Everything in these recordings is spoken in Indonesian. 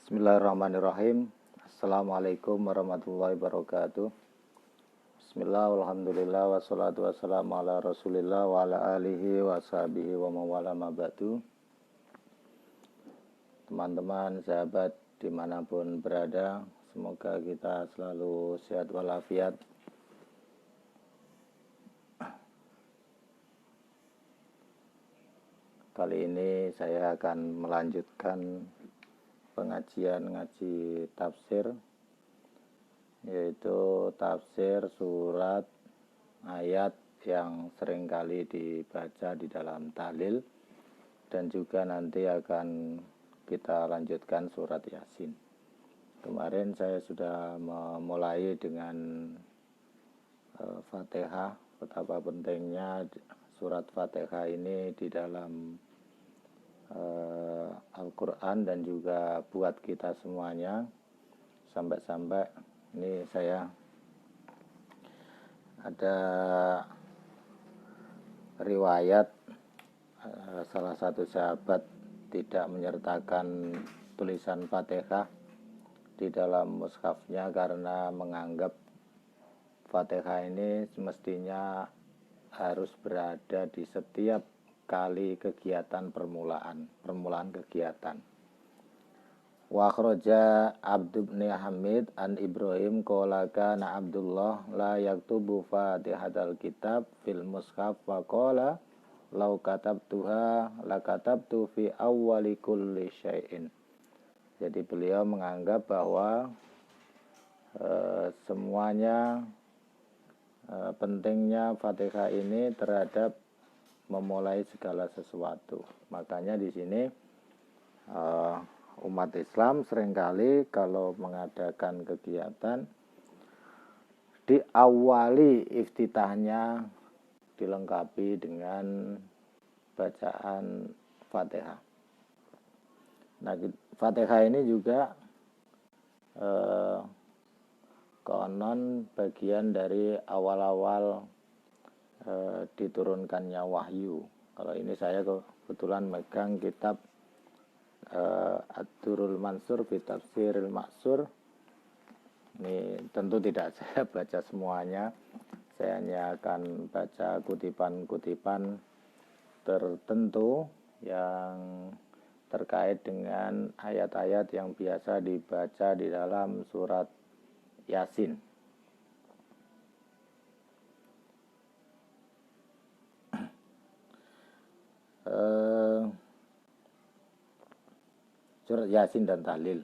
Bismillahirrahmanirrahim. Assalamualaikum warahmatullahi wabarakatuh. Bismillah, alhamdulillah, wassalatu wassalamu ala rasulillah wa ala alihi wa sahbihi wa mawala mabadu. Teman-teman, sahabat dimanapun berada, semoga kita selalu sehat walafiat. Kali ini saya akan melanjutkan pengajian ngaji tafsir, yaitu tafsir surat ayat yang seringkali dibaca di dalam tahlil, dan juga nanti akan kita lanjutkan surat Yasin. Kemarin saya sudah memulai dengan Fatihah, betapa pentingnya surat Fatihah ini di dalam Al-Quran dan juga buat kita semuanya. Sampai-sampai ini saya ada riwayat salah satu sahabat tidak menyertakan tulisan Fatihah di dalam mushafnya karena menganggap Fatihah ini semestinya harus berada di setiap kali kegiatan permulaan kegiatan. Wa akhraja Abd bin Hamid an Ibrahim qala kana Abdullah la yaktubu Fatihatal kitab fil mushaf wa qala law katabtuha la katabtu fi awwali kulli syai'in. Jadi beliau menganggap bahwa semuanya pentingnya Fatihah ini terhadap memulai segala sesuatu. Makanya di sini umat Islam seringkali kalau mengadakan kegiatan diawali iftitahnya dilengkapi dengan bacaan Fatihah. Nah, Fatihah ini juga konon bagian dari awal-awal diturunkannya wahyu. Kalau ini saya kebetulan megang kitab Ad-Durrul Mansur fi Tafsiril Ma'sur. Ini tentu tidak saya baca semuanya. Saya hanya akan baca kutipan-kutipan tertentu yang terkait dengan ayat-ayat yang biasa dibaca di dalam surat Yasin. Surat Yasin dan tahlil,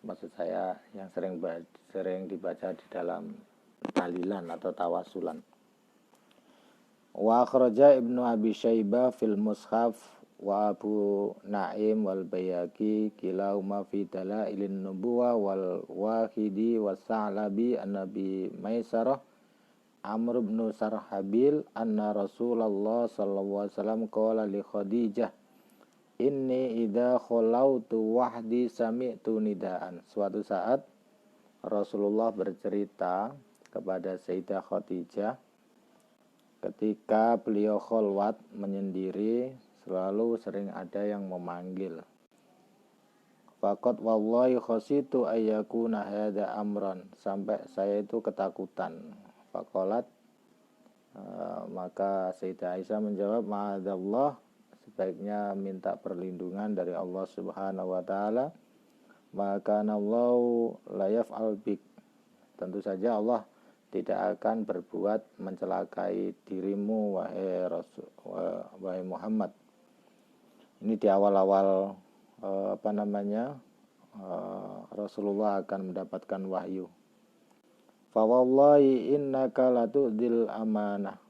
maksud saya yang sering dibaca di dalam tahlilan atau tawasulan. Wa akhraja Ibnu Abi Syaibah fil Mushaf wa Abu Naim wal Baihaqi kilahuma fi dalailin nubuwah wal Wahidi was Sa'labi an-Nabi Maisarah Amr bin Sarhabil anna Rasulullah sallallahu alaihi wasallam qala li Khadijah inni idza khalautu wahdi sami'tu nidaan. Suatu saat Rasulullah bercerita kepada Sayyidah Khadijah ketika beliau khalwat menyendiri, selalu sering ada yang memanggil. Faqad wallahi khasitu ayyakuna hadza amran, sampai saya itu ketakutan. Faqalat, maka Sayyidah Aisyah menjawab, ma'adzallah, sebaiknya minta perlindungan dari Allah Subhanahu wa taala. Maka Allahu la yaf'al bik, tentu saja Allah tidak akan berbuat mencelakai dirimu wahai Muhammad. Ini di awal-awal Rasulullah akan mendapatkan wahyu. Fa wallahi innaka latu'dil amanah,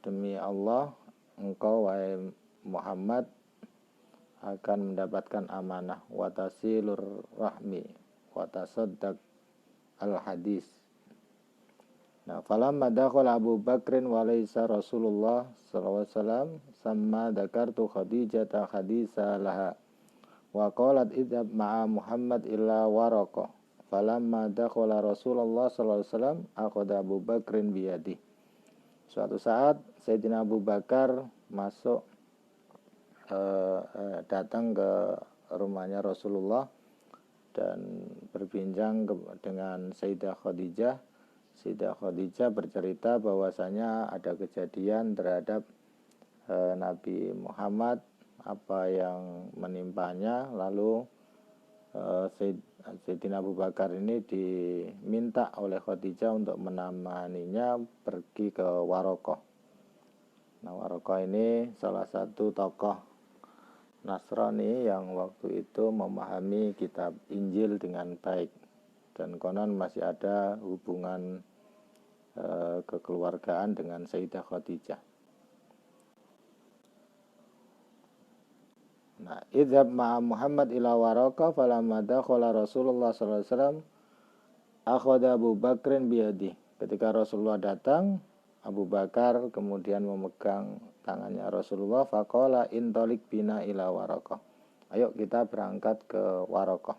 demi Allah engkau wahai Muhammad akan mendapatkan amanah, wa tasilur rahmi wa tasaddaq al hadis. Nah, falamma dakhala Abu Bakrin wa laysa Rasulullah sallallahu alaihi wasallam samma dzakartu Khadijata hadisa laha wa qalat idhab ma'a Muhammad illa waraqa. Falamma dakhala Rasulullah sallallahu alaihi wasallam akhadha Abu Bakrin biyadi. Suatu saat Sayyidina Abu Bakar masuk datang ke rumahnya Rasulullah dan berbincang dengan Sayyidah Khadijah. Sayyidah Khadijah bercerita bahwasanya ada kejadian terhadap Nabi Muhammad, apa yang menimpanya, lalu Sayyidina Abu Bakar ini diminta oleh Khadijah untuk menemaninya pergi ke Warokoh. Nah, Warokoh ini salah satu tokoh Nasrani yang waktu itu memahami kitab Injil dengan baik, dan konon masih ada hubungan kekeluargaan dengan Sayyidah Khadijah. Nah, idhab ma'a Muhammad ila Warokoh falamma dakhala Rasulullah sallallahu alaihi wasallam akhadha Abu Bakrin biyadi. Ketika Rasulullah datang, Abu Bakar kemudian memegang tangannya Rasulullah, faqala intalik bina ila Warokoh. Ayo kita berangkat ke Warokoh.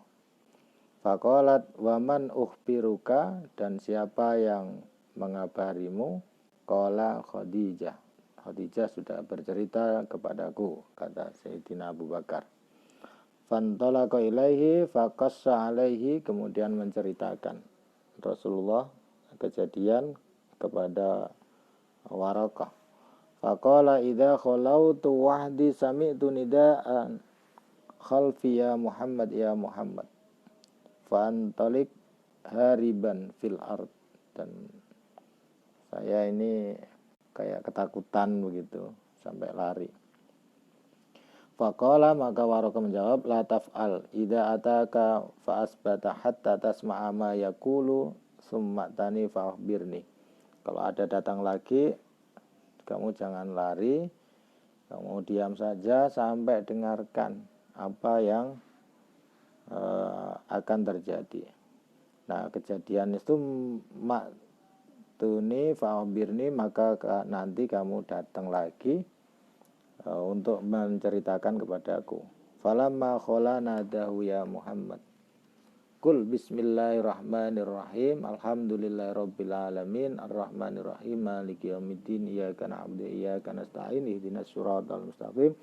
Faqalat waman ukhbiruka, dan siapa yang mengabarimu? Qala Khadijah. Khadijah sudah bercerita kepadaku, kata Sayyidina Abu Bakar. Fantalaqa ilaihi faqassa alaihi, kemudian menceritakan Rasulullah kejadian kepada Warokoh. Faqala idza khalautu wahdi sami'tu nidaan khalfi ya Muhammad ya Muhammad fantalik hariban fil ard. Dan saya ini kayak ketakutan begitu sampai lari. Faqala, maka Warokoh menjawab, la taf'al idza ataka fa asbata hatta tasma'a ma yaqulu summa tani fa'khbirni. Kalau ada datang lagi, kamu jangan lari, kamu diam saja sampai dengarkan apa yang akan terjadi. Nah, kejadian itu maktuni fa'khbirni, maka nanti kamu datang lagi untuk menceritakan kepadaku. Falamma khala nadahu ya Muhammad. Qul bismillahirrahmanirrahim. Alhamdulillahirabbil alamin arrahmanirrahim maliki yaumiddin iyyaka na'budu wa iyyaka nasta'in ihdinas siratal mustaqim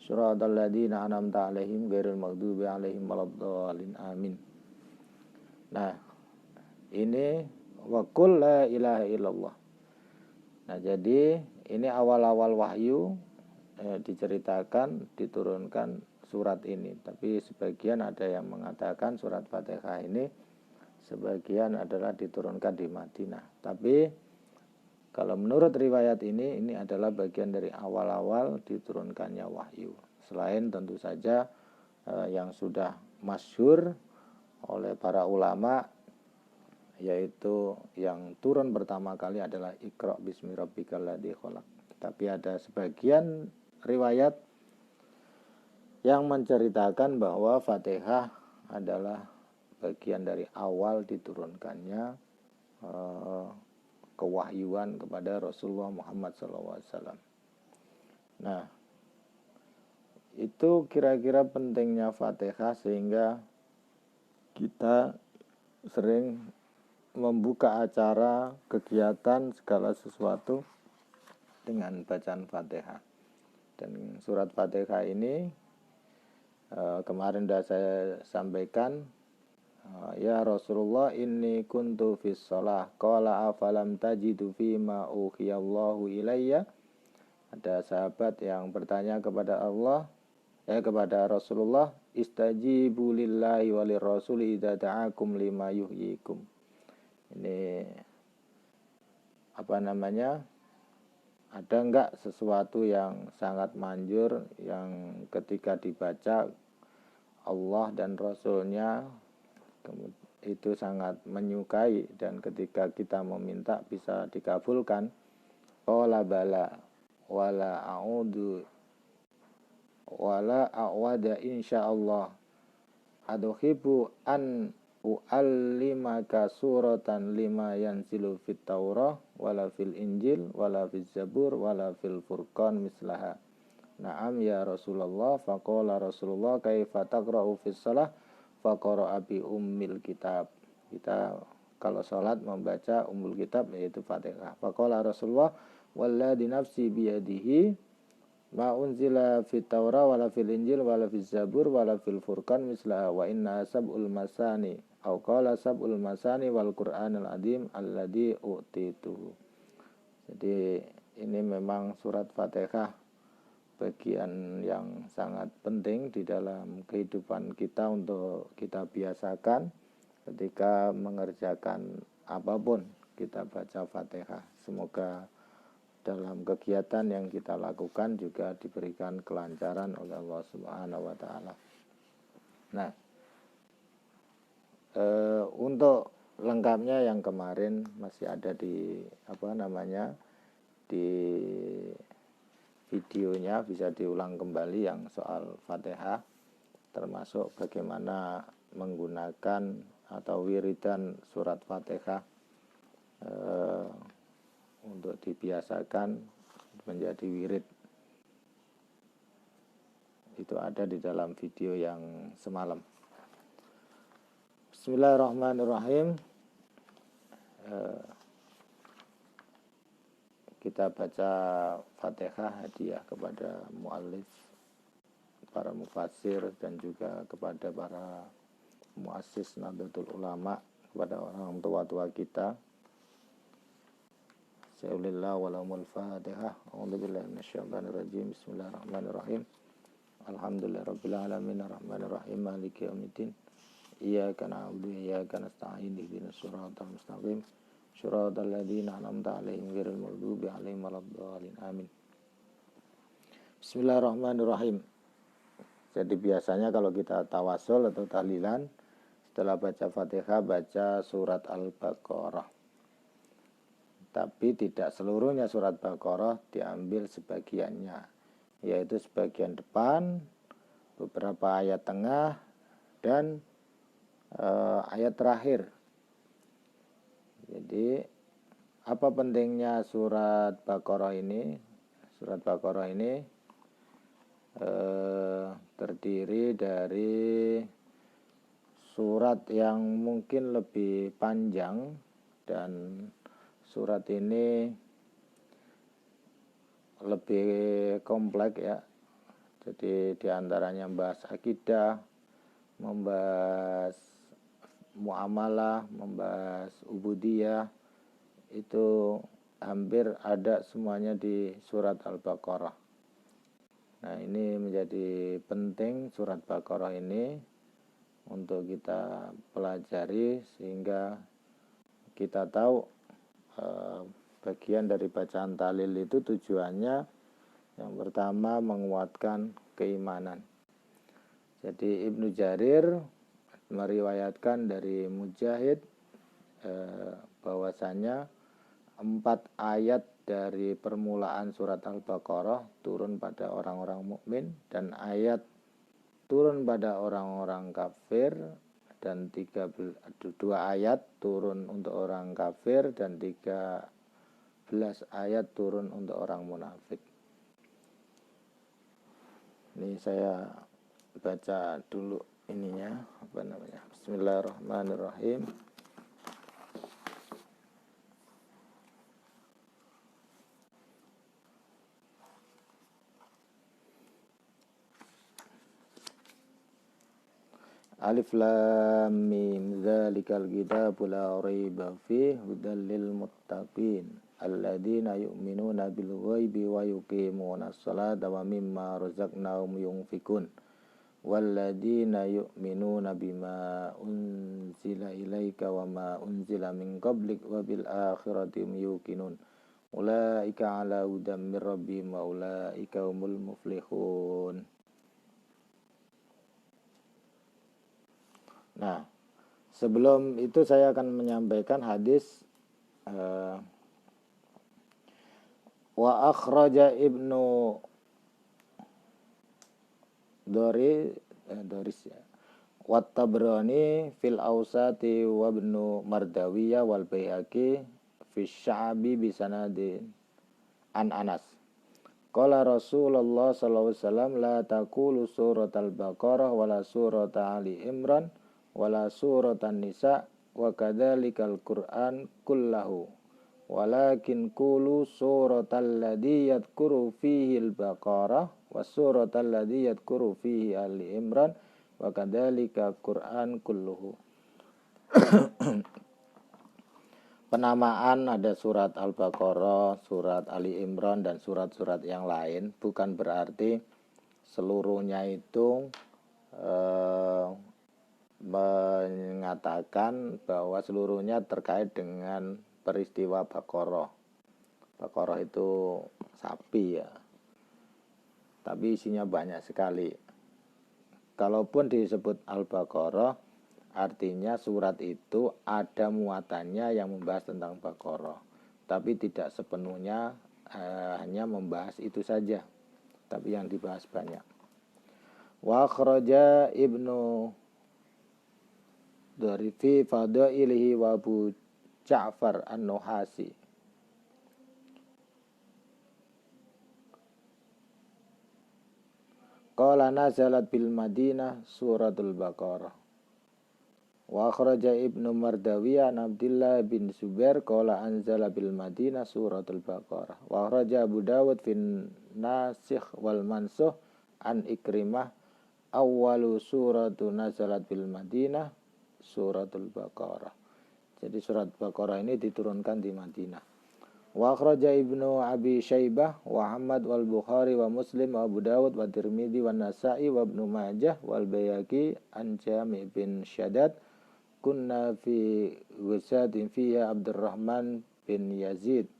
siratal ladzina an'amta 'alaihim ghairil maghdubi 'alaihim waladdallin amin. Nah, ini wa qul la ilaha illallah. Nah, jadi ini awal-awal wahyu diceritakan, diturunkan surat ini. Tapi sebagian ada yang mengatakan surat Fatihah ini sebagian adalah diturunkan di Madinah. Tapi kalau menurut riwayat ini adalah bagian dari awal-awal diturunkannya wahyu. Selain tentu saja yang sudah masyhur oleh para ulama, yaitu yang turun pertama kali adalah Iqra bismi rabbikal ladzi khalaq. Tapi ada sebagian riwayat yang menceritakan bahwa Fatihah adalah bagian dari awal diturunkannya kewahyuan kepada Rasulullah Muhammad SAW. Nah, itu kira-kira pentingnya Fatihah, sehingga kita sering membuka acara, kegiatan, segala sesuatu dengan bacaan Fatihah. Dan surat Fatihah ini kemarin sudah saya sampaikan, ya Rasulullah inni kuntu fis shalah qala afalam tajidu fima ukhiyallahu ilayya. Ada sahabat yang bertanya kepada kepada Rasulullah, istajibu lillahi walir rasuli idza da'akum lima yuhyikum. Ini ada enggak sesuatu yang sangat manjur yang ketika dibaca Allah dan Rasulnya itu sangat menyukai, dan ketika kita meminta bisa dikabulkan? Qala bala wala a'wada insyaallah adhibu an u'allimaka suratan lima yanzilu fit Taurah wala fil Injil wala fil Zabur wala fil Furqan mislaha. Na'am ya Rasulullah. Faqala Rasulullah kaifa taqra'u fis shalah? Faqara'a bi ummil kitab. Kita kalau salat membaca ummul kitab, yaitu Fatihah. Faqala Rasulullah walladzi nafsi biyadihi ma unzila fit Taurah wala fil Injil wala fil Zabur wala fil Furqan misla wa inna sab'ul masani au qala sab'ul masani wal Qur'anul Azim alladzi utitu. Jadi ini memang surat Fatihah bagian yang sangat penting di dalam kehidupan kita untuk kita biasakan ketika mengerjakan apapun kita baca Fatihah. Semoga dalam kegiatan yang kita lakukan juga diberikan kelancaran oleh Allah Subhanahu wa taala. Nah, untuk lengkapnya yang kemarin masih ada di di videonya, bisa diulang kembali yang soal Fatihah, termasuk bagaimana menggunakan atau wiridan surat Fatihah untuk dibiasakan menjadi wirid. Itu ada di dalam video yang semalam. Bismillahirrahmanirrahim. Kita baca Fatihah hadiah kepada muallif, para mufassir, dan juga kepada para muassis Nahdlatul Ulama, kepada orang tua-tua kita. Sa'ulillah walamul Fatihah. A'udzubillahi minasyaitonir rajim. Bismillahirrahmanirrahim. Alhamdulillahirabbil alamin arrahmanirrahim maliki yaumiddin. Iyyaka na'budu wa iyyaka nasta'in ihdinas siratal mustaqim. Shiratal ladzina an'amta 'alaihim ghairil maghdubi 'alaihim waladdallin. Amin. Bismillahirrahmanirrahim. Jadi biasanya kalau kita tawasul atau tahlilan, setelah baca Fatihah baca surat Al-Baqarah. Tapi tidak seluruhnya surat Baqarah, diambil sebagiannya, yaitu sebagian depan, beberapa ayat tengah, dan ayat terakhir. Jadi apa pentingnya surat Baqarah ini? Surat Baqarah ini terdiri dari surat yang mungkin lebih panjang, dan surat ini lebih kompleks ya. Jadi diantaranya membahas akidah, membahas muamalah, membahas ubudiyah, itu hampir ada semuanya di surat Al-Baqarah. Nah, ini menjadi penting surat Baqarah ini untuk kita pelajari, sehingga kita tahu bagian dari bacaan tahlil itu tujuannya yang pertama menguatkan keimanan. Jadi Ibnu Jarir meriwayatkan dari Mujahid bahwasanya 4 ayat dari permulaan surat Al-Baqarah turun pada orang-orang mukmin, dan ayat turun pada orang-orang kafir, dan 2 ayat turun untuk orang kafir, dan 13 ayat turun untuk orang munafik. Ini saya baca dulu ininya, Bismillahirrahmanirrahim. Alif lam mim dzalikal kitabul la raiba fihi hudal lil muttaqin alladzina yu'minuna bil ghaibi wa yuqimunas salata wa mimma razaqnahum yunfikun walladzina yu'minuna bima unzila ilaika wa ma unzila min qablik wa bil akhirati hum yuqinun ulaika ala hudan mir rabbihim wa ulaika humul muflihun. Nah, sebelum itu saya akan menyampaikan hadis wa akhraja Ibnu Doris ya, wa Tabrani fil Awsati wa Ibnu Mardawiyah wal Baihaqi fi Sya'bi bi sanadin an Anas. Qala Rasulullah sallallahu alaihi wasallam la taqulu suratal Baqarah wala surat Ali Imran wala suratan Nisa wa kadzalikal Qur'an kullahu walakin qulu suratal ladzi yadhkuru fihi al-Baqarah wa suratal ladzi yadhkuru fihi Ali Imran wa kadzalika Qur'an kulluhu. Penamaan ada surat Al-Baqarah, surat Ali Imran dan surat-surat yang lain bukan berarti seluruhnya itu mengatakan bahwa seluruhnya terkait dengan peristiwa Baqarah. Baqarah itu sapi ya, tapi isinya banyak sekali. Kalaupun disebut Al-Baqarah, artinya surat itu ada muatannya yang membahas tentang Baqarah, tapi tidak sepenuhnya hanya membahas itu saja, tapi yang dibahas banyak. Wa akhraja Ibnu dari fi fadailihi wa Abu Ja'far An-Nuhasi qala nazalat bil Madinah suratul Baqarah. Wa akhraja Ibnu Mardawiyah an Abdillah bin Zubair qala anzala bil Madinah suratul Baqarah. Wa akhraja Abu Dawud fin Nasikh wal Mansukh an Ikrimah awwalu suratu nazalat bil Madinah suratul Baqarah. Jadi surat Baqarah ini diturunkan di Madinah. Wa akhraja Ibnu Abi Syaibah wa Ahmad wal Bukhari wa Muslim wa Abu Dawud wa Tirmidzi wa Nasa'i wa Ibnu Majah wal Baihaqi an Jami' bin Shaddad kunna fi wisadin fiha Abdurrahman bin Yazid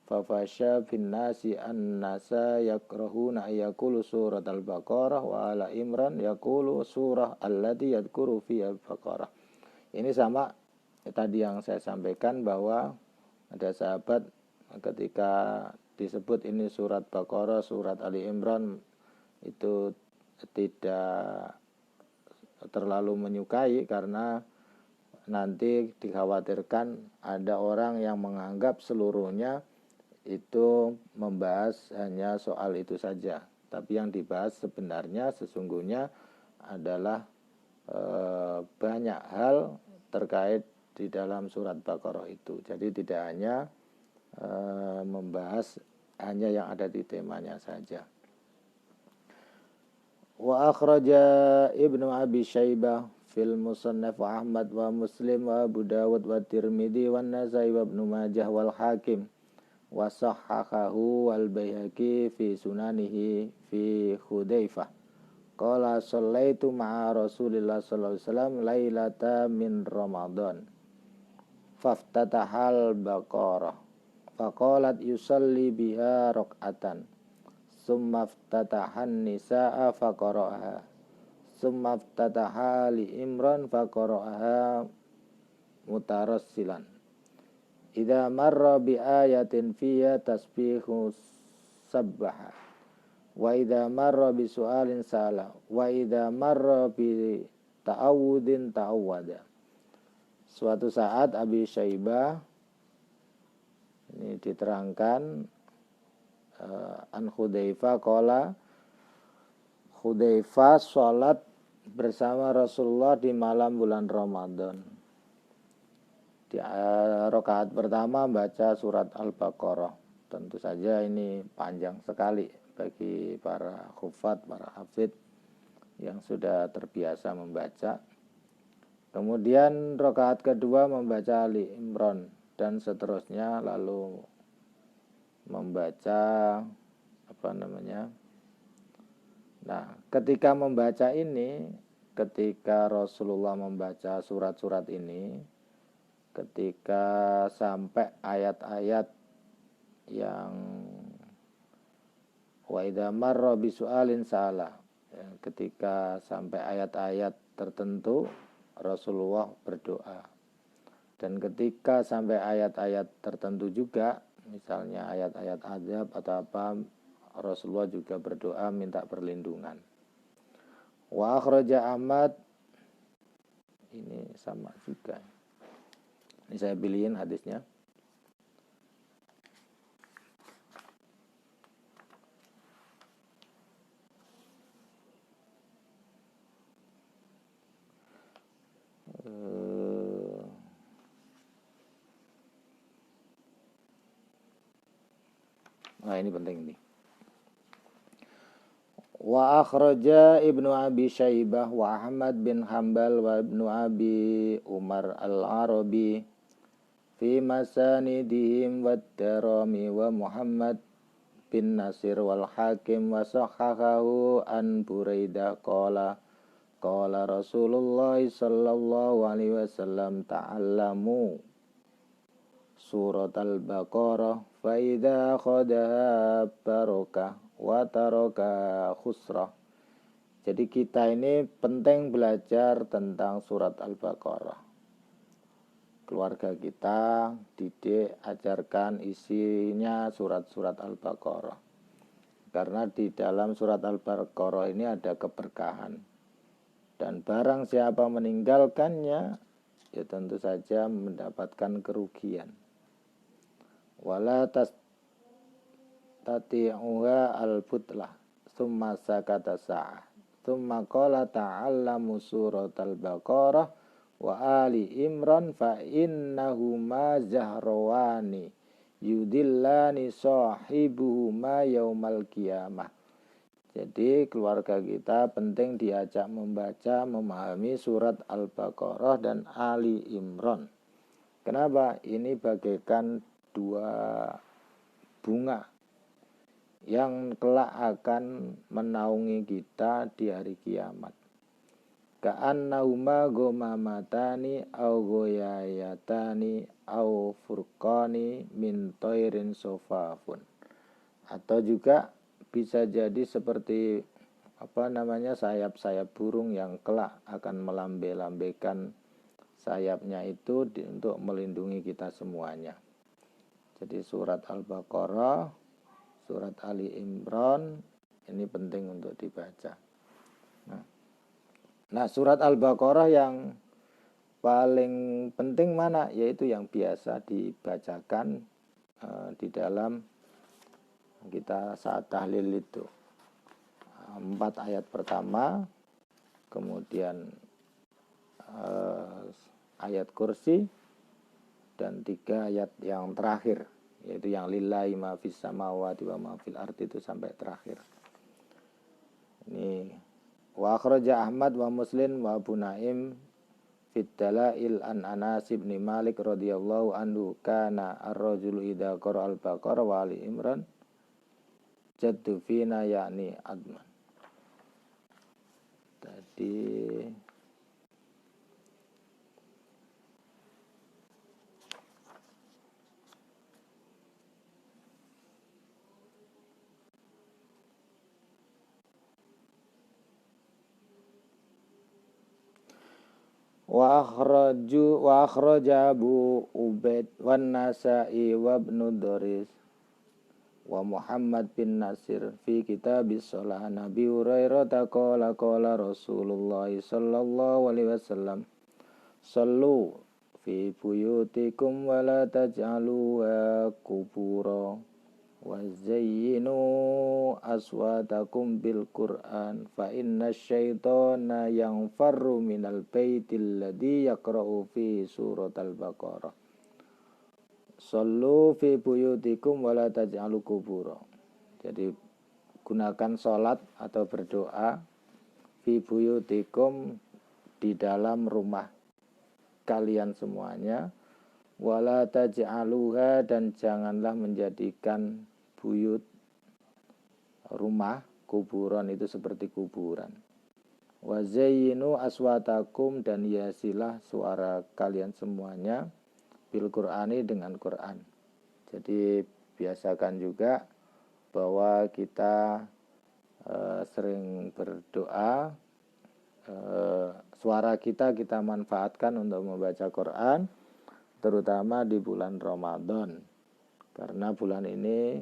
fafasha fin nasi an-nasa yakrahuna ayakulu surat al-Baqarah wa ala Imran yakulu surah allati yadhkuru fiha al-Baqarah. Ini sama tadi yang saya sampaikan bahwa ada sahabat ketika disebut ini surat Baqarah, surat Ali Imran itu tidak terlalu menyukai karena nanti dikhawatirkan ada orang yang menganggap seluruhnya itu membahas hanya soal itu saja. Tapi yang dibahas sebenarnya sesungguhnya adalah banyak hal terkait di dalam surat Baqarah itu. Jadi tidak hanya membahas hanya yang ada di temanya saja. Wa akhraja Ibnu Abi Syaibah fil Musannaf wa Ahmad wa Muslim wa Abu Dawud wa Tirmidzi wa Nasa'i wa Ibnu Majah wal Hakim wa sahhahahu wal Baihaqi fi sunanihi fi Hudzaifah qala shallaitu ma'a Rasulillah sallallahu alaihi wasallam lailata min Ramadan faftatahal Baqarah faqalat yusalli biha rak'atan summa ftatahan nisaa faqara'aha summa ftataha li Imran faqara'aha mutarassilan idza marra bi ayatin fiha tasbihu sabbaha wa idza marra bi su'alin sala wa idza marra bi ta'awudin ta'awwada. Suatu saat Abi Syaibah ini diterangkan an Hudzaifah qala Hudzaifah sholat bersama Rasulullah di malam bulan Ramadan. Di rakaat pertama baca surat Al-Baqarah. Tentu saja ini panjang sekali bagi para khufat, para hafid yang sudah terbiasa membaca. Kemudian rakaat kedua membaca Ali Imran dan seterusnya, lalu membaca Nah, ketika membaca ini, ketika Rasulullah membaca surat-surat ini, ketika sampai ayat-ayat yang wa idza marra bisu'alin salah, ketika sampai ayat-ayat tertentu Rasulullah berdoa. Dan ketika sampai ayat-ayat tertentu juga, misalnya ayat-ayat azab atau apa, Rasulullah juga berdoa minta perlindungan. Wa akhraja Ahmad, ini sama juga. Ini saya pilihin hadisnya. Nah, ini penting ini. Wa akhraja Ibnu Abi Syaibah wa Ahmad bin Hanbal wa Ibnu Abi Umar Al-Arabi fi masanidihim wa Darami wa Muhammad bin Nasir wal Hakim wa sahahahu an Buraidah qala qala Rasulullah sallallahu alaihi wasallam ta'allamu surat al-Baqarah fa idza khadaha barakah wa taraka khusrah. Jadi kita ini penting belajar tentang surat al-Baqarah. Keluarga kita didik, ajarkan isinya surat-surat al-Baqarah. Karena di dalam surat al-Baqarah ini ada keberkahan. Dan barang siapa meninggalkannya, ya tentu saja mendapatkan kerugian. Wala tati'uha al-butlah summa sakata sa'ah summa qala ta'allamu surat al-Baqarah wa Ali Imran fa innahuma zahrawani yudillani sahibuhuma yaumal qiyamah. Jadi keluarga kita penting diajak membaca, memahami surat Al-Baqarah dan Ali Imran. Kenapa? Ini bagaikan dua bunga yang kelak akan menaungi kita di hari kiamat. Ka'annahuma gomamatani au goyayatani au furqani min toirin sofafun. Atau juga bisa jadi seperti sayap-sayap burung yang kelak akan melambai-lambaikan sayapnya itu untuk melindungi kita semuanya. Jadi surat Al-Baqarah, surat Ali Imran ini penting untuk dibaca. Nah, surat Al-Baqarah yang paling penting mana? Yaitu yang biasa dibacakan di dalam kita saat tahlil itu. 4 ayat pertama, kemudian ayat kursi, dan 3 ayat yang terakhir, yaitu yang lillahi ma fis samawati wa ma fil ardi itu sampai terakhir. Ini wa akhraja Ahmad wa Muslim wa Abu Naim fit dalail an Anas bin Malik radhiyallahu anhu kana ar-rajulu idza qara al-Baqarah wa Ali Imran jaddu fina yakni adman. Tadi wa akhraja Abu Ubaid wan Nasa'i wa Ibnu Daris wa Muhammad bin Nasir fi kitabis shalah Nabi Hurairah qala qala Rasulullah sallallahu alaihi wasallam sallu fi buyutikum wa la taj'alu qubura wa zayyinu aswatakum bil Qur'an fa inna syaitana yanfarru minal baitil ladzi yaqra'u fi surat al-Baqarah. Sallu fi buyutikum wa la taj'alu qubura. Jadi gunakan salat atau berdoa fi buyutikum di dalam rumah kalian semuanya, wala taj'aluha dan janganlah menjadikan buyut rumah kuburan itu seperti kuburan. Wa zayyinu aswatakum dan hiasilah suara kalian semuanya bil Qur'ani dengan Quran. Jadi biasakan juga bahwa kita sering berdoa, suara kita manfaatkan untuk membaca Quran, terutama di bulan Ramadan, karena bulan ini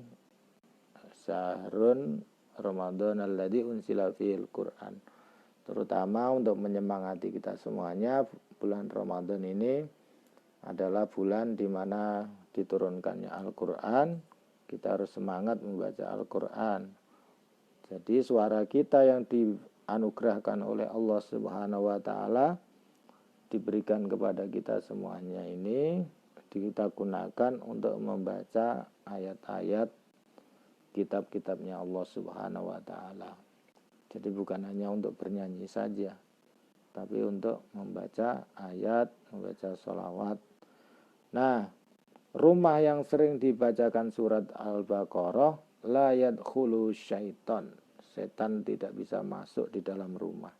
syahrun Ramadan alladzi unsila fil Quran. Terutama untuk menyemangati kita semuanya, bulan Ramadan ini adalah bulan di mana diturunkannya Al-Quran. Kita harus semangat membaca Al-Quran. Jadi suara kita yang dianugerahkan oleh Allah Subhanahu wa taala diberikan kepada kita semuanya ini, kita gunakan untuk membaca ayat-ayat kitab-kitabnya Allah Subhanahu wa taala. Jadi bukan hanya untuk bernyanyi saja, tapi untuk membaca ayat, membaca sholawat. Nah, rumah yang sering dibacakan surat Al-Baqarah, la yadkhulu syaiton. Setan tidak bisa masuk di dalam rumah.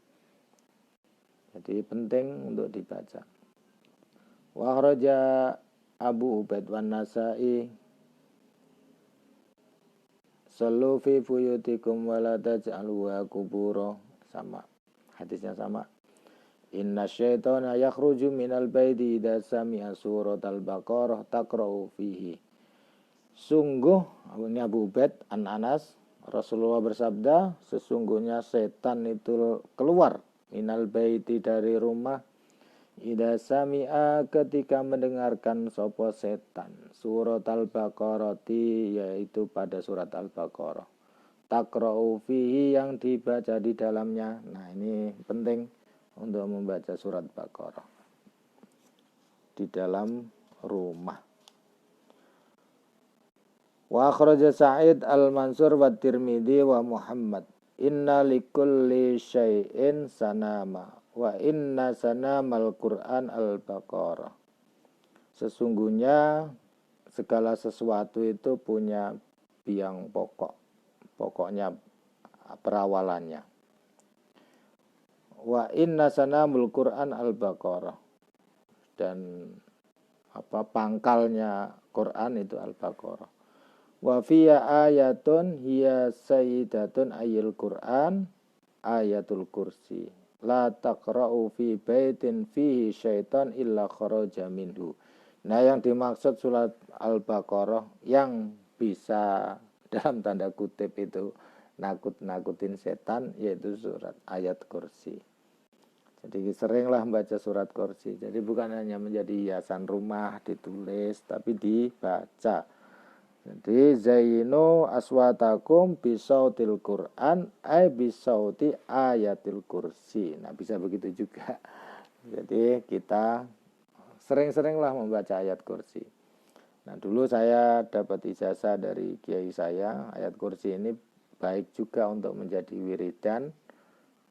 Jadi penting untuk dibaca. Wa kharaja Abu Ubaid wan Nasa'i sallu fi buyutikum wa la taj'aluha qubura. Sama. Hadisnya sama. Inna syaitana yakhruju minal baiti idza sami'a suratal Baqarah taqra'u fihi. Sungguh, ini Abu Ubaid an Anas, Rasulullah bersabda, sesungguhnya setan itu keluar minal baiti dari rumah idza sami'a ketika mendengarkan sapa setan surat Al-Baqarah, yaitu pada surat Al-Baqarah, taqra'u fihi yang dibaca di dalamnya. Nah, ini penting untuk membaca surat Baqarah di dalam rumah. Wa akhraja Sa'id al-Mansur wa Tirmidzi wa Muhammad inna likulli syai'in sanama wa inna sanamal Qur'an al-Baqarah. Sesungguhnya segala sesuatu itu punya biang pokoknya perawalannya. Wa inna sanamul Qur'an al-Baqarah, dan pangkalnya Quran itu Al-Baqarah. Wa fiya ayatun hiya sayyidatun ayil Qur'an ayatul kursi la taqra'u fi baitin fihi syaitan illa kharaja minhu. Nah, yang dimaksud surat Al-Baqarah yang bisa dalam tanda kutip itu nakut-nakutin setan, yaitu surat ayat kursi. Jadi seringlah membaca surat kursi. Jadi bukan hanya menjadi hiasan rumah ditulis, tapi dibaca. Jadi zainu aswatakum bisautil Qur'an ay bisauti ayatil kursi. Nah, bisa begitu juga. Jadi kita sering-seringlah membaca ayat kursi. Nah, dulu saya dapat ijazah dari kiai saya, ayat kursi ini baik juga untuk menjadi wiridan.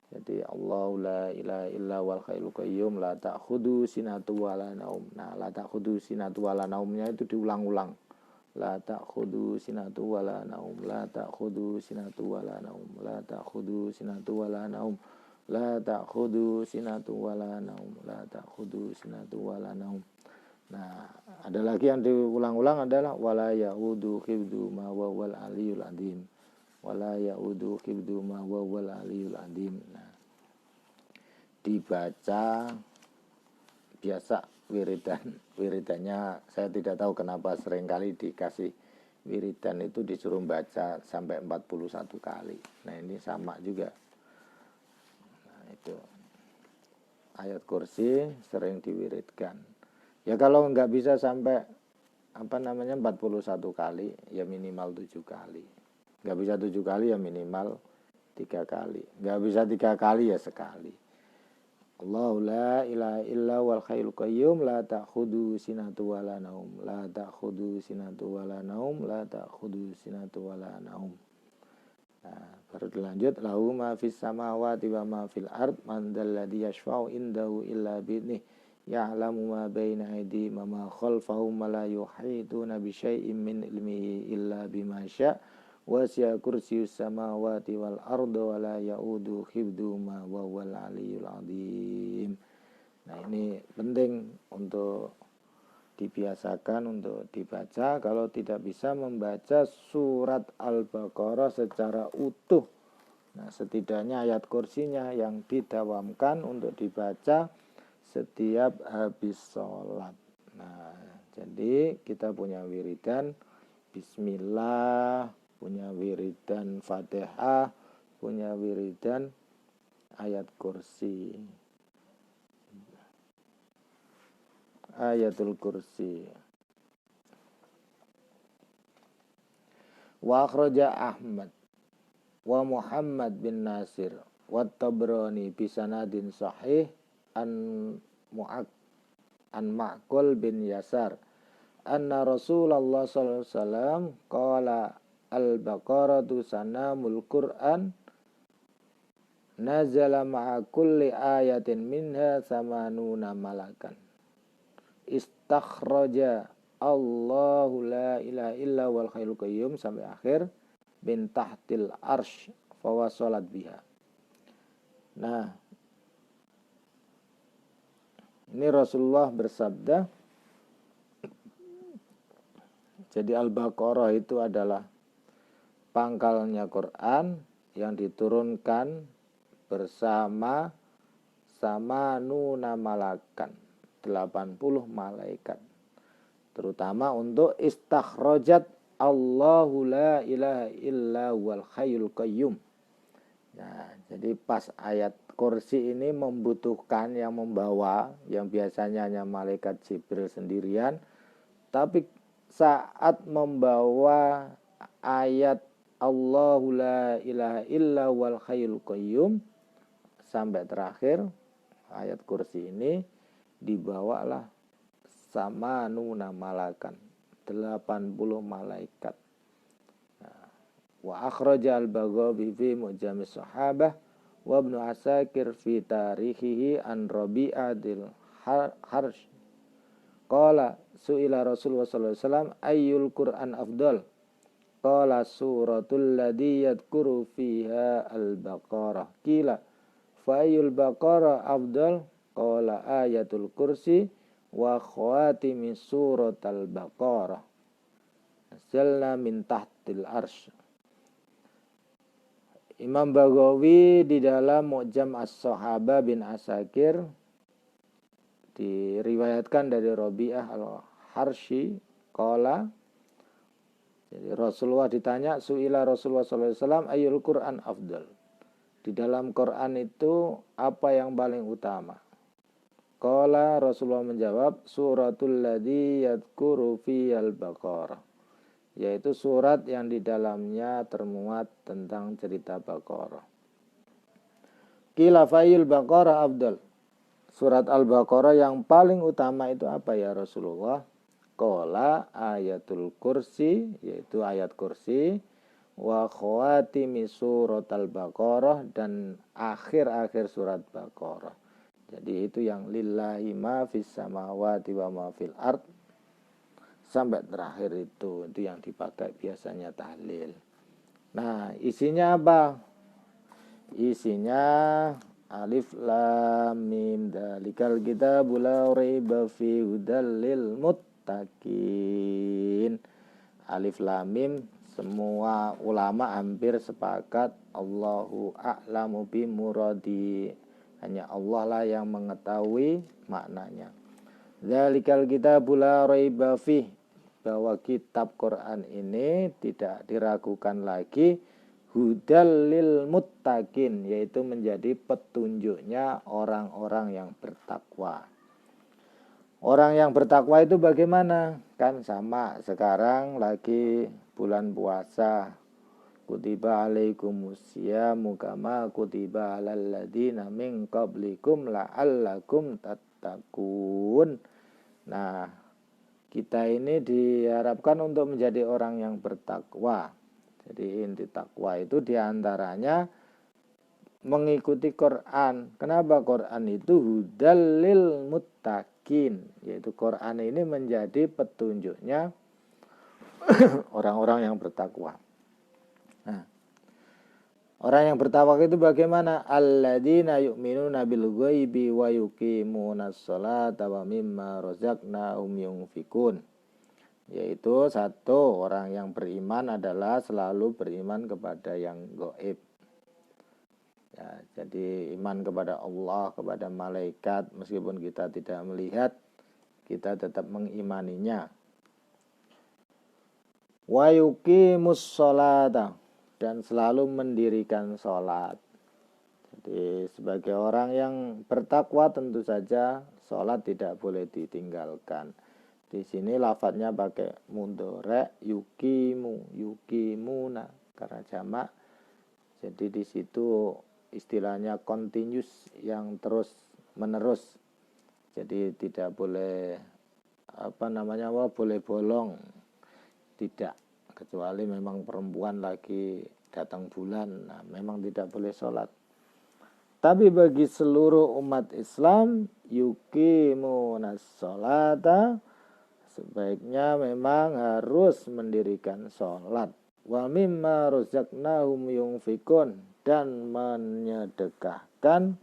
Jadi Allahu la ilaha illa wal hayyul qayyum la ta'khudhu sinatu wala naum. Nah, la ta'khudhu sinatu wala naumnya itu diulang-ulang. La ta'khudhu sinatu wala naum, la ta'khudhu sinatu wala naum, la ta'khudhu sinatu wala naum, la ta'khudhu sinatu wala naum, la ta'khudhu sinatu wala naum. Nah, ada lagi yang diulang-ulang adalah wala ya'udu hifdhu ma wal aliyul azim. Wala ya'udu hifdhu ma wal aliyul azim. Nah, dibaca biasa wiridannya saya tidak tahu kenapa seringkali dikasih wiridan itu disuruh baca sampai 41 kali. Nah, ini sama juga. Nah, itu ayat kursi sering diwiridkan. Ya kalau nggak bisa sampai 41 kali, ya minimal 7 kali. Nggak bisa 7 kali, ya minimal 3 kali. Nggak bisa 3 kali, ya sekali. Allahu la ilaha illa wal hayyul qayyum la ta'khudhu sinatu wala naum, la ta'khudhu sinatu wala naum, la ta'khudhu sinatu wala naum. Nah, baru dilanjut lahu ma fis samawati wa ma fil ard man dzalladzi yashfa'u indahu illa bi'nih ya'lamu ma baina aydihim wa ma khalfahum wa la yuhituna bi syai'in min ilmihi illa bima syaa' wasi'a kursiyyus samawati wal arda wa la ya'udu hifdzuhuma wa huwal aliyyul azim. Nah, ini penting untuk dibiasakan untuk dibaca. Kalau tidak bisa membaca surat Al-Baqarah secara utuh, nah setidaknya ayat kursinya yang didawamkan untuk dibaca setiap habis sholat. Nah, jadi kita punya wiridan Bismillah, punya wiridan Fatihah, punya wiridan ayat kursi, ayatul kursi. Wa akhraja Ahmad wa Muhammad bin Nasir wa Tabrani bisanadin sahih an Ma'qul bin Yasar anna Rasulullah sallallahu alaihi wasallam qala al-baqaratu sanamul Qur'an nazala ma'a kulli ayatin minha samanuna malakan istakhraja Allahu la ilaha illa wal hayyul qayyum sampai akhir bin tahtil arsh fawasalat biha. Nah, ini Rasulullah bersabda, jadi Al-Baqarah itu adalah pangkalnya Quran yang diturunkan bersama samanuna malakan, 80 malaikat. Terutama untuk istakhrajat Allahu la ilaha illa wal hayyul qayyum. Nah, jadi pas ayat kursi ini membutuhkan yang membawa, yang biasanya hanya malaikat Jibril sendirian, tapi saat membawa ayat Allahu la ilaha illa wal hayyul qayyum sampai terakhir ayat kursi ini, dibawalah samanuna malakan, 80 malaikat. Wa akhraja al-Baghawi fi Mu'jamis Sahabah wa Ibnu Asakir fi tarikhihi an Rabi'atil Harsh qala su'ila Rasulullah sallallahu alaihi wasallam ayyul Qur'an afdal qala suratul ladzi yadhkuru fiha al-Baqarah qila fa ayyul Baqarah afdal qala ayatul kursi wa khawatimi suratal Baqarah nazzalna min tahtil arsy. Imam Baghawi di dalam Mu'jam As-Sahabah bin Asakir diriwayatkan dari Rabi'ah al-Harsyi qala, jadi Rasulullah ditanya, su'ila Rasulullah sallallahu alaihi wasallam ayyul Qur'an afdal, di dalam Quran itu apa yang paling utama? Qala, Rasulullah menjawab, suratul ladzi yadhkuru fiyal Baqarah, yaitu surat yang di dalamnya termuat tentang cerita Baqarah. Qila fa'il Baqarah afdal, surat Al-Baqarah yang paling utama itu apa ya Rasulullah? Qala ayatul kursi, yaitu ayat kursi, wa khawatimi surat Al-Baqarah, dan akhir-akhir surat Baqarah. Jadi itu yang lillahi ma fis samawati wa ma fil ard sampai terakhir itu yang dipakai biasanya tahlil. Nah, isinya apa? Isinya alif lam mim dzalikal kitabul la raiba fi hudal lil muttaqin. Alif lam mim, semua ulama hampir sepakat Allahu a'lamu bi muradi, hanya Allah lah yang mengetahui maknanya. Dzalikal kitabul la raiba fi, bahwa kitab Quran ini tidak diragukan lagi, hudal lil muttaqin, yaitu menjadi petunjuknya orang-orang yang bertakwa. Orang yang bertakwa itu bagaimana? Kan sama sekarang lagi bulan puasa. Kutiba alaikumusyamu kama kutiba alal ladzina min qablikum la'allakum tattaqun. Nah, kita ini diharapkan untuk menjadi orang yang bertakwa. Jadi inti takwa itu diantaranya mengikuti Quran. Kenapa Quran itu hudal lil muttaqin, yaitu Quran ini menjadi petunjuknya orang-orang yang bertakwa. Nah, orang yang bertakwa itu bagaimana? Alladzina yu'minuna bil ghaibi wa yuqimunas sholata wa mimma razaqnahum yunfikun. Yaitu satu, orang yang beriman adalah selalu beriman kepada yang gaib. Ya, jadi iman kepada Allah, kepada malaikat, meskipun kita tidak melihat, kita tetap mengimaninya. Wa yuqimus sholata, dan selalu mendirikan sholat. Jadi sebagai orang yang bertakwa tentu saja sholat tidak boleh ditinggalkan. Di sini lafadznya pakai mudhari, yuqimu, yuqimuna karena jamak. Jadi di situ istilahnya continuous, yang terus menerus. Jadi tidak boleh boleh bolong, tidak. kecuali memang perempuan lagi datang bulan, nah memang tidak boleh sholat. Tapi bagi seluruh umat Islam, yuqimunas sholata, sebaiknya memang harus mendirikan sholat. Wa mimma razaqnahum yunfikun, dan menyedekahkan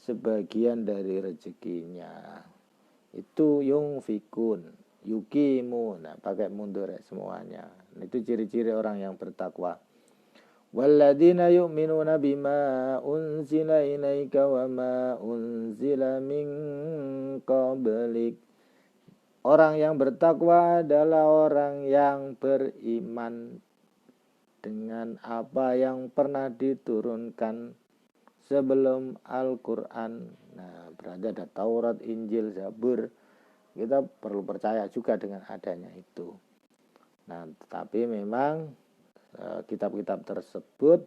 sebagian dari rezekinya. Itu yunfikun, yukimu, nah pakai mundur ya semuanya. Itu ciri-ciri orang yang bertakwa. Walladzina yu'minuna bima unzila ilaika wa ma unzila min qablik. Orang yang bertakwa adalah orang yang beriman dengan apa yang pernah diturunkan sebelum Al-Quran. Nah, berarti ada Taurat, Injil, Zabur. Kita perlu percaya juga dengan adanya itu. Nah, tetapi memang kitab-kitab tersebut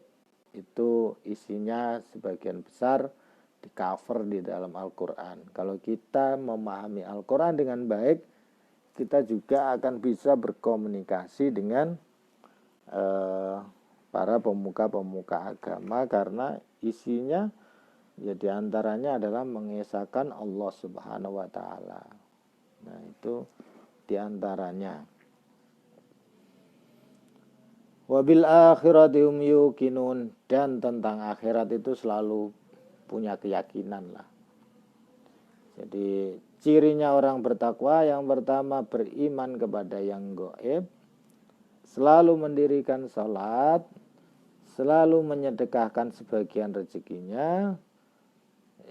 itu isinya sebagian besar di cover di dalam Al-Quran. Kalau kita memahami Al-Quran dengan baik, kita juga akan bisa berkomunikasi dengan para pemuka-pemuka agama, karena isinya ya diantaranya adalah mengesahkan Allah Subhanahu wa Ta'ala. Nah, itu diantaranya. Wabil akhirati hum yuqinun, dan tentang akhirat itu selalu punya keyakinan lah. Jadi cirinya orang bertakwa yang pertama beriman kepada yang gaib, selalu mendirikan salat, selalu menyedekahkan sebagian rezekinya,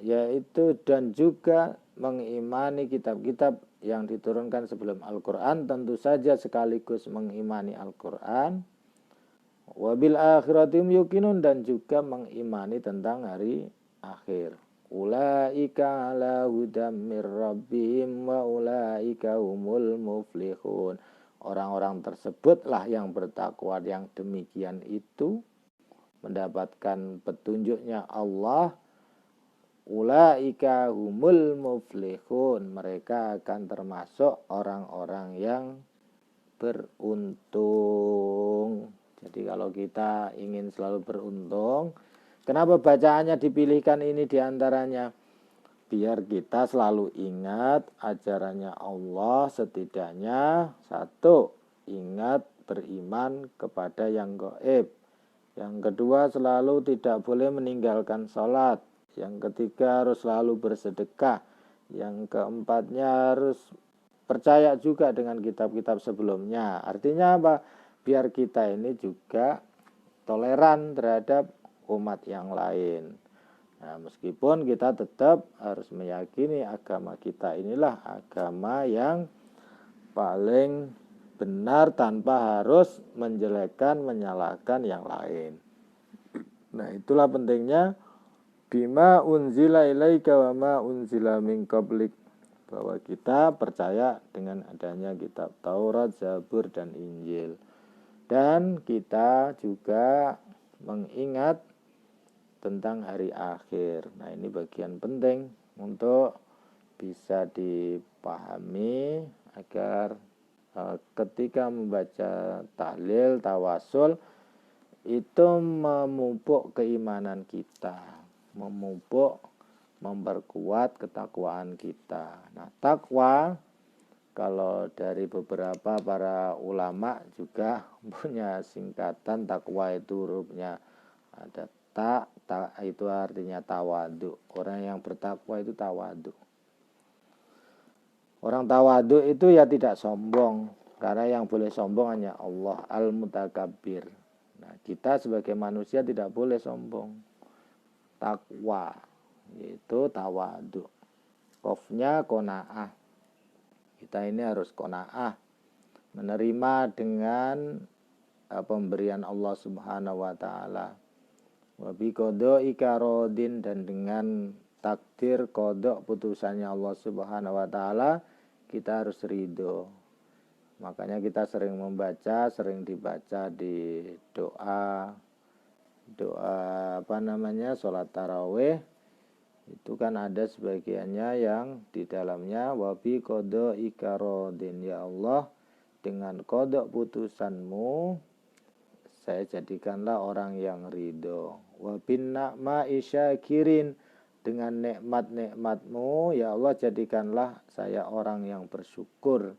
yaitu dan juga mengimani kitab-kitab yang diturunkan sebelum Al-Quran, tentu saja sekaligus mengimani Al-Quran. Wabil akhiratim yukinun, dan juga mengimani tentang hari akhir. Ulaika ala hudam mir rabbihim wa ulaika humul muflihun. Orang-orang tersebutlah yang bertakwa, yang demikian itu mendapatkan petunjuknya Allah. Ulaika humul muflihun, mereka akan termasuk orang-orang yang beruntung. Jadi kalau kita ingin selalu beruntung, kenapa bacaannya dipilihkan ini diantaranya? Biar kita selalu ingat ajarannya Allah, setidaknya satu, ingat beriman kepada yang gaib. Yang kedua, selalu tidak boleh meninggalkan sholat. Yang ketiga, harus selalu bersedekah. Yang keempatnya, harus percaya juga dengan kitab-kitab sebelumnya. Artinya apa? Biar kita ini juga toleran terhadap umat yang lain. Nah, meskipun kita tetap harus meyakini agama kita inilah agama yang paling benar tanpa harus menjelekkan, menyalahkan yang lain. Nah, itulah pentingnya bima unzila ilaika wa ma unzila min qablik, bahwa kita percaya dengan adanya kitab Taurat, Zabur, dan Injil. Dan kita juga mengingat tentang hari akhir. Nah, ini bagian penting untuk bisa dipahami agar ketika membaca tahlil, tawasul, itu memupuk keimanan kita, memupuk, memperkuat ketakwaan kita. Nah, takwa kalau dari beberapa para ulama juga punya singkatan. Takwa itu hurufnya ada ta itu artinya tawadu. Orang yang bertakwa itu tawadu. Orang tawadu itu ya tidak sombong, karena yang boleh sombong hanya Allah, al-mutakabbir. Nah, kita sebagai manusia tidak boleh sombong. Takwa yaitu tawadu. Qofnya qanaah. Kita ini harus qanaah, menerima dengan pemberian Allah Subhanahu wa Ta'ala. Wa bi qadaika radin, dan dengan takdir qada putusannya Allah Subhanahu wa Ta'ala kita harus ridho. Makanya kita sering membaca, sering dibaca di doa salat tarawih. Itu kan ada sebagiannya yang di dalamnya wabi qadaika radin, ya Allah, dengan kodok putusanmu, saya jadikanlah orang yang ridho. Wa bin na'ma'i syakirin, dengan nikmat-nikmatmu ya Allah jadikanlah saya orang yang bersyukur.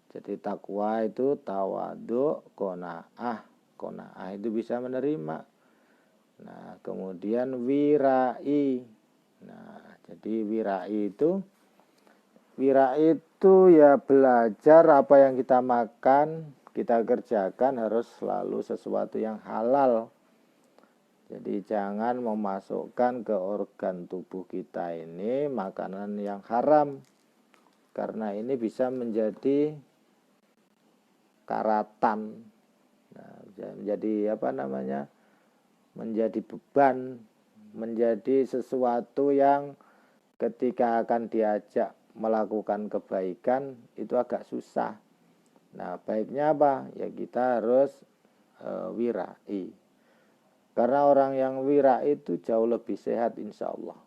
Jadi takwa itu tawadhu, qanaah. Qanaah itu bisa menerima. Nah, kemudian wirai. Nah, jadi wirai itu ya belajar apa yang kita makan, kita kerjakan harus selalu sesuatu yang halal. Jadi jangan memasukkan ke organ tubuh kita ini makanan yang haram, karena ini bisa menjadi karatan. Nah, menjadi menjadi beban, menjadi sesuatu yang ketika akan diajak melakukan kebaikan itu agak susah. Nah, baiknya apa? Ya kita harus wirai. Karena orang yang wirai itu jauh lebih sehat insya Allah.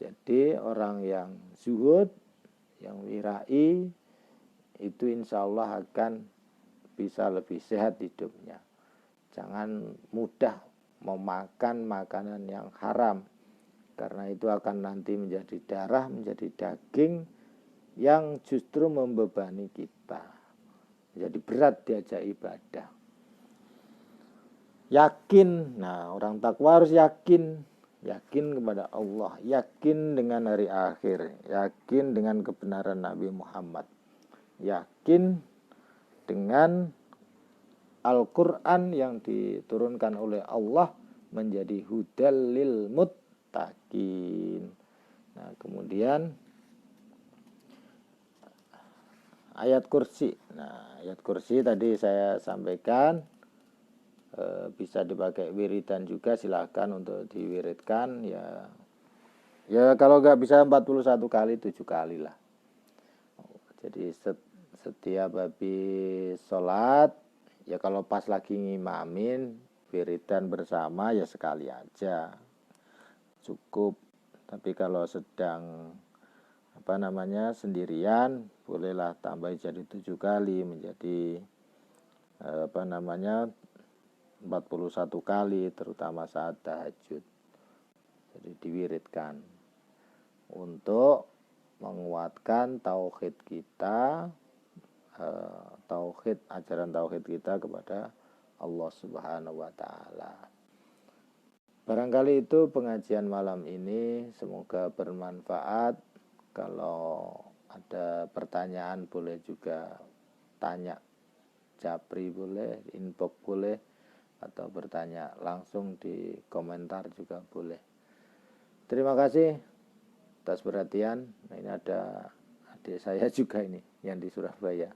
Jadi orang yang zuhud, yang wirai itu insya Allah akan bisa lebih sehat hidupnya. Jangan mudah memakan makanan yang haram, karena itu akan nanti menjadi darah, menjadi daging yang justru membebani kita, jadi berat diajak ibadah. Yakin, nah orang takwa harus yakin kepada Allah, yakin dengan hari akhir, yakin dengan kebenaran Nabi Muhammad, yakin dengan Al-Quran yang diturunkan oleh Allah menjadi hudal lil muttaqin. Nah, kemudian ayat kursi. Nah, ayat kursi tadi saya sampaikan bisa dipakai wiridan juga, silahkan untuk diwiridkan ya. Ya kalau nggak bisa 41 kali 7 kali lah. Jadi setiap habis sholat, ya kalau pas lagi ngimamin wiridan bersama ya sekali aja cukup. Tapi kalau sedang sendirian, bolehlah tambah jadi 7 kali menjadi 41 kali, terutama saat tahajud. Jadi diwiridkan untuk menguatkan tauhid kita, ajaran tauhid kita kepada Allah Subhanahu wa taala. Barangkali itu pengajian malam ini, semoga bermanfaat. Kalau ada pertanyaan boleh juga tanya japri, boleh inbox boleh, atau bertanya langsung di komentar juga boleh. Terima kasih atas perhatian. Nah, ini ada adik saya juga ini yang di Surabaya.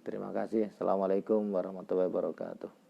Terima kasih. Assalamualaikum warahmatullahi wabarakatuh.